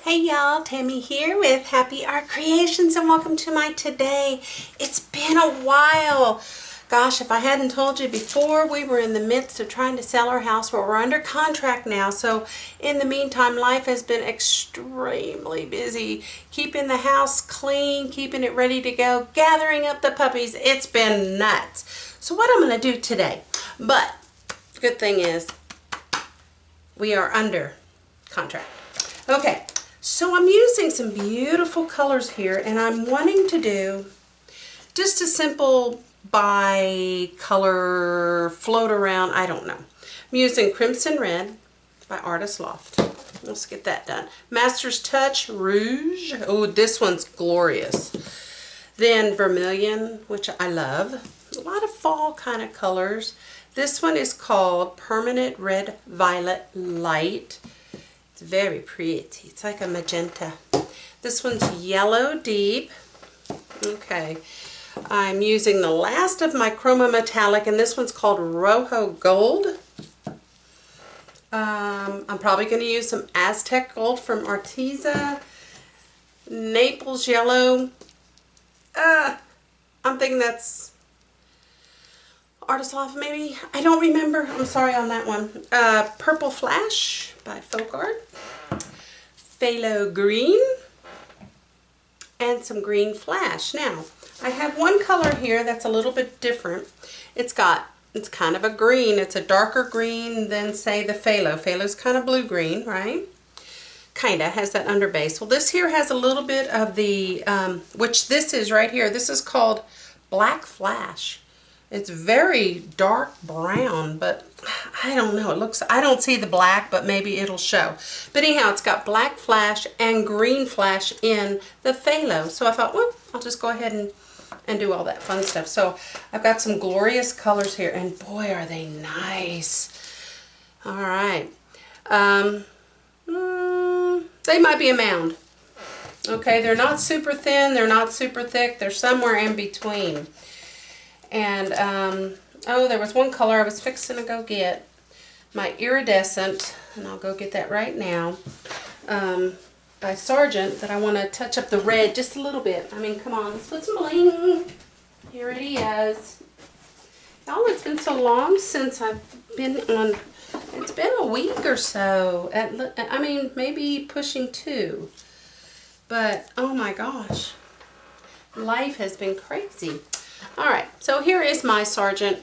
Hey y'all, Tammy here with Happi Art Creations and welcome to my today. It's been a while. Gosh, if I hadn't told you before, we were in the midst of trying to sell our house, but we're under contract now. So in the meantime, life has been extremely busy. Keeping the house clean, keeping it ready to go, gathering up the puppies. It's been nuts. So what I'm going to do today, but the good thing is we are under contract. Okay. So I'm using some beautiful colors here, and I'm wanting to do just a simple bi-color float around, I don't know. I'm using Crimson Red by Artist Loft. Let's get that done. Master's Touch Rouge. Oh, this one's glorious. Then Vermilion, which I love. A lot of fall kind of colors. This one is called Permanent Red Violet Light. Very pretty. It's like a magenta. This one's Yellow Deep. Okay. I'm using the last of my Chroma Metallic, and this one's called Rojo Gold. I'm probably going to use some Aztec Gold from Arteza. Naples Yellow. I'm thinking that's Artist Loft, maybe? I don't remember. I'm sorry on that one. Purple Flash by Folk Art. Phthalo Green. And some Green Flash. Now, I have one color here that's a little bit different. It's kind of a green. It's a darker green than, say, the Phthalo. Phthalo's kind of blue-green, right? Kinda has that underbase. Well, this here has a little bit of the, which this is right here. This is called Black Flash. It's very dark brown, but I don't know. It looks, I don't see the black, but maybe it'll show. But anyhow, it's got Black Flash and Green Flash in the Phthalo. So I thought, well, I'll just go ahead and do all that fun stuff. So I've got some glorious colors here, and boy, are they nice. All right. They might be a mound. Okay, they're not super thin, they're not super thick, they're somewhere in between. And, oh, there was one color I was fixing to go get. My Iridescent, and I'll go get that right now, by Sargent, that I want to touch up the red just a little bit. I mean, come on, let's put some bling. Here it is. Y'all, it's been so long since I've been on, it's been a week or so. I mean, maybe pushing 2. But, oh my gosh, life has been crazy. Alright, so here is my Sargent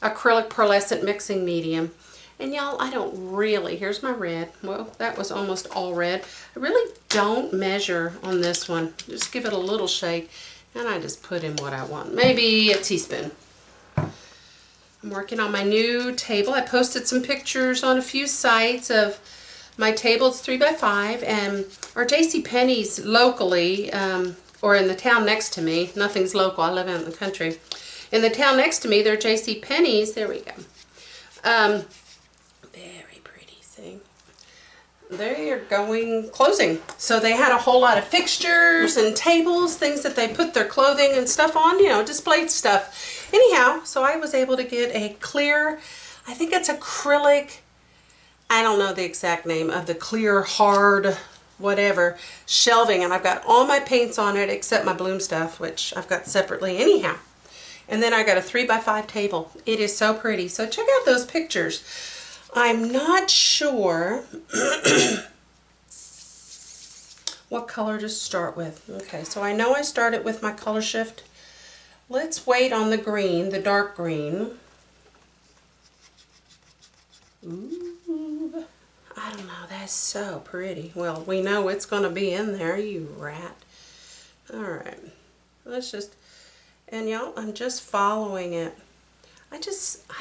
Acrylic Pearlescent Mixing Medium. And y'all, I don't really, here's my red. Well, that was almost all red. I really don't measure on this one. Just give it a little shake, and I just put in what I want. Maybe a teaspoon. I'm working on my new table. I posted some pictures on a few sites of my table. It's 3x5, and our JCPenney's locally, or in the town next to me. Nothing's local. I live out in the country. In the town next to me, they're JCPenney's. There we go. Very pretty thing. They are closing. So they had a whole lot of fixtures and tables, things that they put their clothing and stuff on, you know, displayed stuff. Anyhow, so I was able to get a clear, I think it's acrylic, I don't know the exact name of the clear, hard, whatever, shelving, and I've got all my paints on it except my bloom stuff, which I've got separately anyhow. And then I got a 3x5 table. It is so pretty. So check out those pictures. I'm not sure what color to start with. Okay, so I know I started with my color shift. Let's wait on the green, the dark green. Ooh. I don't know, that's so pretty. Well, we know it's going to be in there, you rat. Alright, let's just, and y'all, I'm just following it. I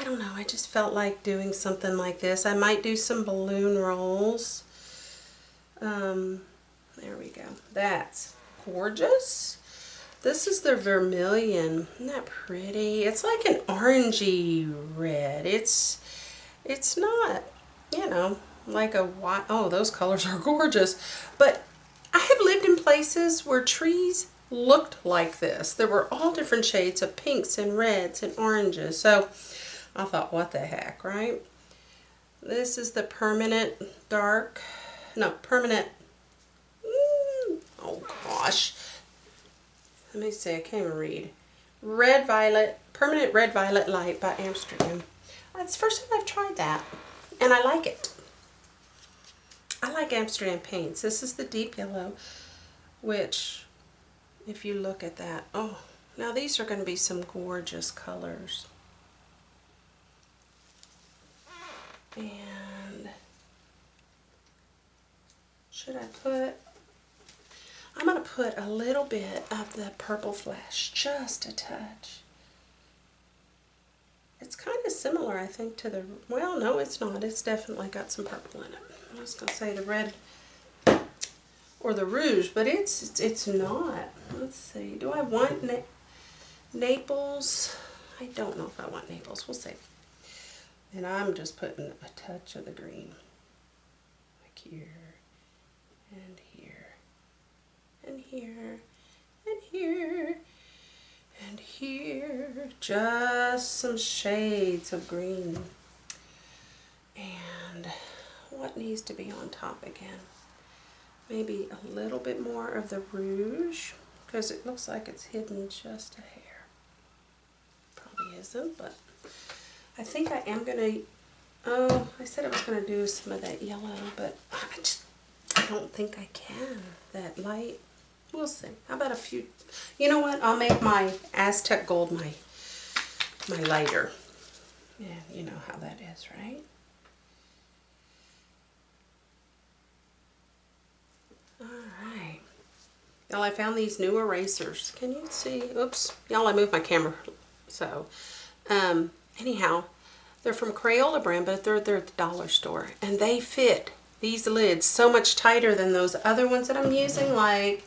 don't know, I just felt like doing something like this. I might do some balloon rolls. There we go. That's gorgeous. This is the Vermilion. Isn't that pretty? It's like an orangey red. It's not, you know, like a white. Oh, those colors are gorgeous. But I have lived in places where trees looked like this. There were all different shades of pinks and reds and oranges. So I thought, what the heck, right? This is the permanent dark, no, permanent Oh gosh. Let me see, I can't even read. Red Violet, Permanent Red Violet Light by Amsterdam. It's the first time I've tried that, and I like it. I like Amsterdam paints. This is the deep yellow, which, if you look at that, oh, now these are going to be some gorgeous colors. And should I put, I'm going to put a little bit of the Purple Flash, just a touch. It's kind of similar, I think, to the, well, no, it's not. It's definitely got some purple in it. I was going to say the red or the rouge, but it's not. Let's see. Do I want Naples? I don't know if I want Naples. We'll see. And I'm just putting a touch of the green. Like here, and here, and here, and here, and here. Just some shades of green. And what needs to be on top again? Maybe a little bit more of the rouge, because it looks like it's hidden just a hair. Probably isn't, but I think I am going to, oh, I said I was going to do some of that yellow, but I don't think I can. That light, we'll see. How about a few, you know what, I'll make my Aztec Gold my lighter. Yeah, you know how that is, right? Alright. Y'all, I found these new erasers. Can you see? Oops. Y'all, I moved my camera. So, anyhow, they're from Crayola brand, but they're at the dollar store. And they fit these lids so much tighter than those other ones that I'm using, like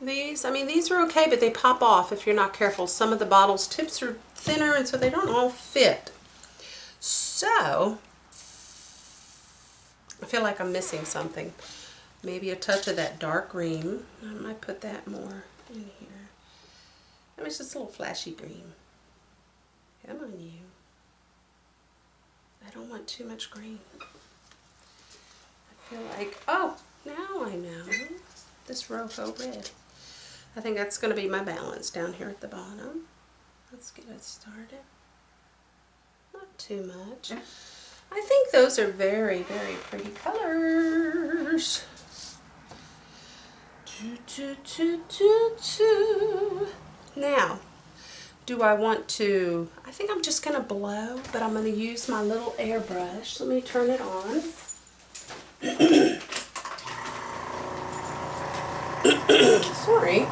these. I mean, these are okay, but they pop off if you're not careful. Some of the bottles' tips are thinner, and so they don't all fit. So, I feel like I'm missing something. Maybe a touch of that dark green. I might put that more in here. That was just a little flashy green. Come on, you. I don't want too much green. I feel like, oh, now I know. This Rojo red. I think that's going to be my balance down here at the bottom. Let's get it started. Not too much. I think those are very, very pretty colors. Now, do I want to, I think I'm just going to blow, but I'm going to use my little airbrush. Let me turn it on. Sorry.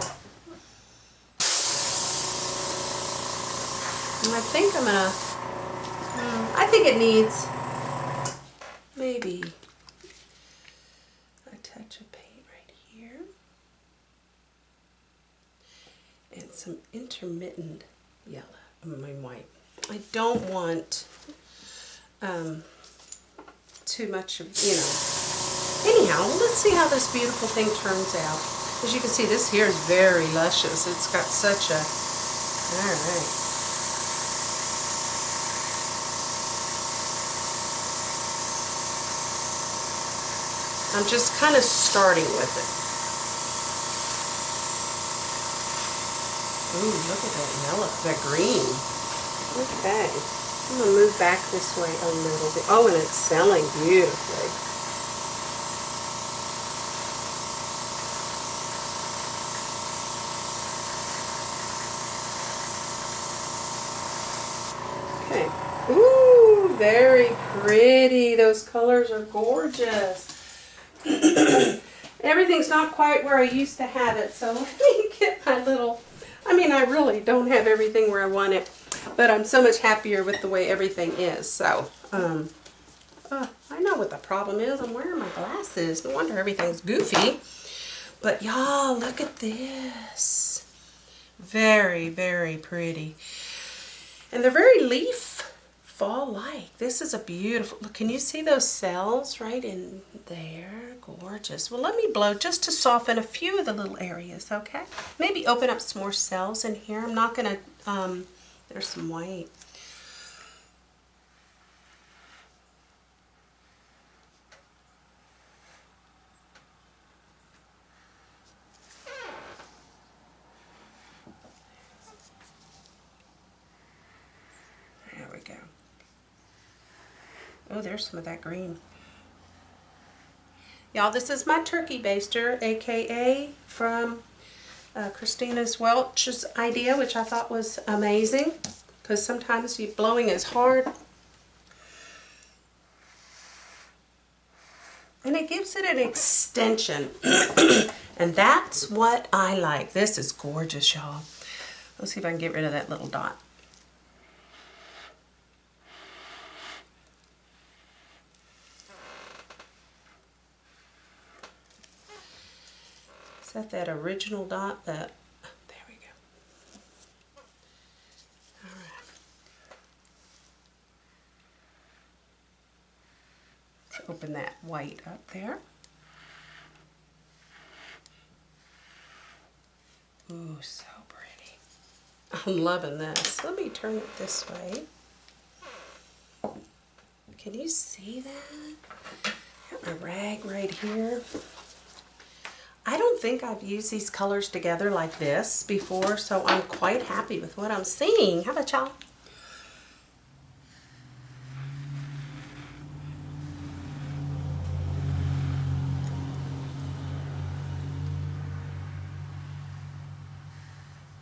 And I think I'm going to, I think it needs maybe a touch of paint right here. And some intermittent yellow, I mean white. I don't want too much of, you know. Anyhow, let's see how this beautiful thing turns out. As you can see, this here is very luscious. It's got such a, alright. I'm just kind of starting with it. Ooh, look at that yellow, that green. Okay, I'm going to move back this way a little bit. Oh, and it's selling beautifully. Okay. Ooh, very pretty. Those colors are gorgeous. Everything's not quite where I used to have it, so let me get my little, I mean, I really don't have everything where I want it, but I'm so much happier with the way everything is. So, I know what the problem is. I'm wearing my glasses. No wonder everything's goofy. But y'all, look at this. Very, very pretty. And they're very leaf fall-like. This is a beautiful, look, can you see those cells right in there? Gorgeous. Well, let me blow just to soften a few of the little areas, okay? Maybe open up some more cells in here. I'm not going to, there's some white. Oh, there's some of that green. Y'all, this is my turkey baster, aka from Christina's Welch's idea, which I thought was amazing, because sometimes blowing is hard. And it gives it an extension. And that's what I like. This is gorgeous, y'all. Let's see if I can get rid of that little dot. Is that original dot? There we go. All right. Let's open that white up there. Ooh, so pretty. I'm loving this. Let me turn it this way. Can you see that? Got my rag right here. I don't think I've used these colors together like this before, so I'm quite happy with what I'm seeing. How about y'all?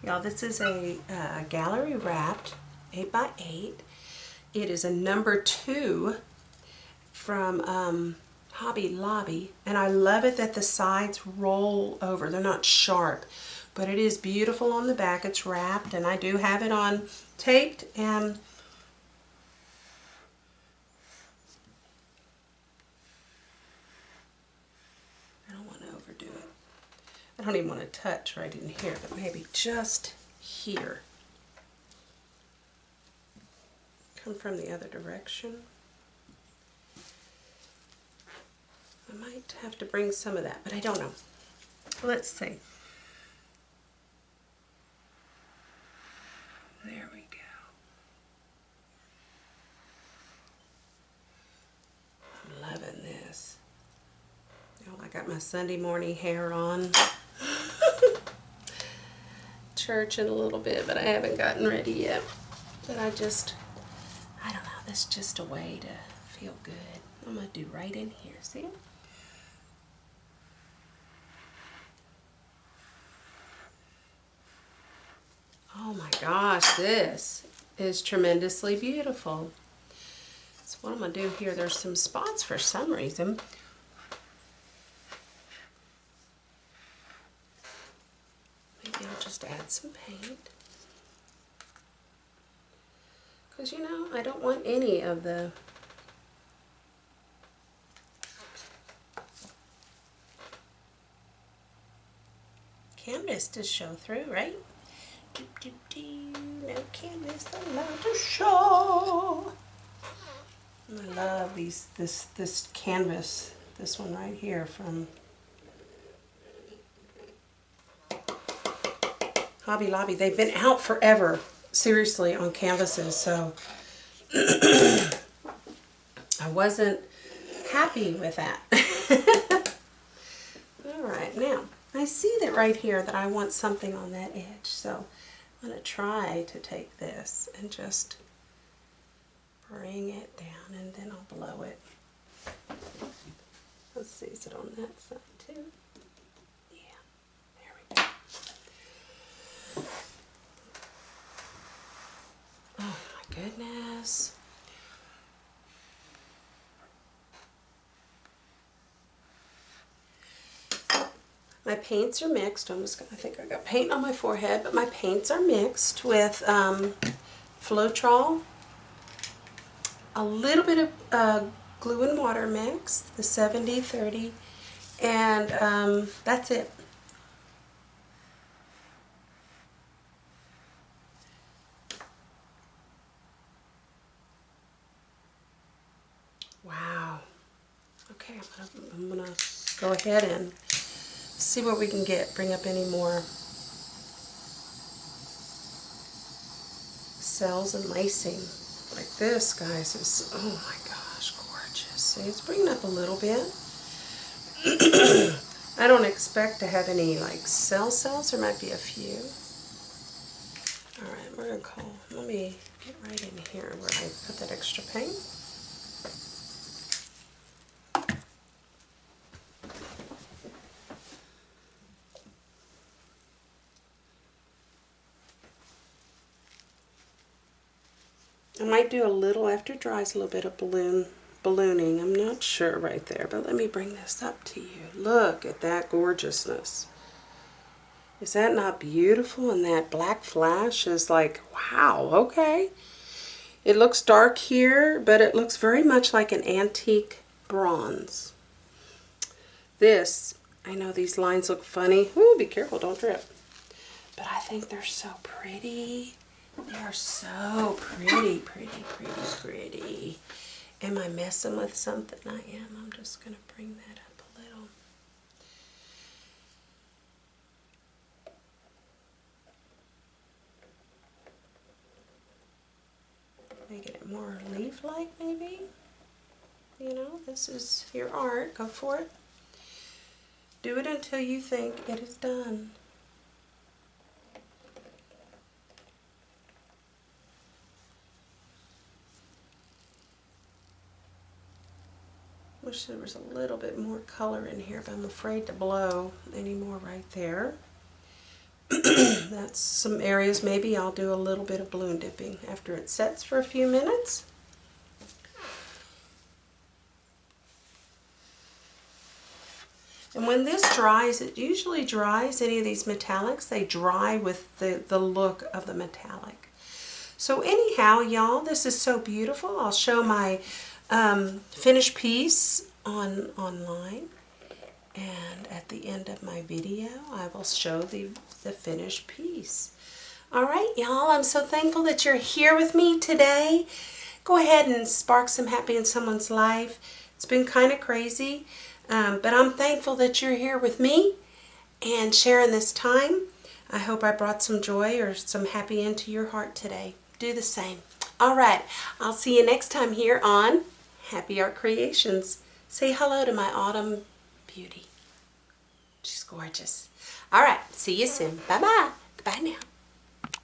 Y'all, this is a gallery wrapped 8x8. It is a number 2 from Hobby Lobby, and I love it that the sides roll over. They're not sharp, but it is beautiful on the back. It's wrapped, and I do have it on taped, and I don't want to overdo it. I don't even want to touch right in here, but maybe just here. Come from the other direction. I might have to bring some of that, but I don't know. Let's see. There we go. I'm loving this. Oh, I got my Sunday morning hair on. Church in a little bit, but I haven't gotten ready yet. But I don't know, that's just a way to feel good. I'm going to do right in here, see? Oh my gosh, this is tremendously beautiful. So what I'm going to do here, there's some spots for some reason. Maybe I'll just add some paint. Because, you know, I don't want any of the canvas to show through, right? No canvas allowed to show. I love this canvas, this one right here from Hobby Lobby. They've been out forever, seriously, on canvases, so I wasn't happy with that. Alright, now I see that right here that I want something on that edge, so I'm going to try to take this and just bring it down, and then I'll blow it. Let's see, is it on that side too? Yeah, there we go. Oh my goodness. My paints are mixed. I think I got paint on my forehead, but my paints are mixed with Floetrol, a little bit of glue and water mix, the 70-30, and that's it. Wow. Okay, I'm gonna go ahead and see what we can get. Bring up any more cells and lacing. Like this, guys, is, oh my gosh, gorgeous. See, it's bringing up a little bit. I don't expect to have any like cells. There might be a few. Alright, we're gonna let me get right in here where I put that extra paint. I might do a little, after it dries, a little bit of ballooning. I'm not sure right there, but let me bring this up to you. Look at that gorgeousness. Is that not beautiful? And that black flash is like, wow, okay. It looks dark here, but it looks very much like an antique bronze. This, I know these lines look funny. Ooh, be careful, don't drip. But I think they're so pretty. They are so pretty, pretty, pretty, pretty. Am I messing with something? I am. I'm just going to bring that up a little. Making it more leaf-like, maybe. You know, this is your art. Go for it. Do it until you think it is done. Wish there was a little bit more color in here, but I'm afraid to blow any more right there. That's some areas. Maybe I'll do a little bit of balloon dipping after it sets for a few minutes. And when this dries, it usually dries, any of these metallics, they dry with the look of the metallic. So anyhow, y'all, this is so beautiful. I'll show my finished piece online. And at the end of my video, I will show the finished piece. All right, y'all, I'm so thankful that you're here with me today. Go ahead and spark some happy in someone's life. It's been kind of crazy, but I'm thankful that you're here with me and sharing this time. I hope I brought some joy or some happy into your heart today. Do the same. All right, I'll see you next time here on Happi Art Creations. Say hello to my autumn beauty. She's gorgeous. All right, see you soon. Bye-bye. Goodbye now.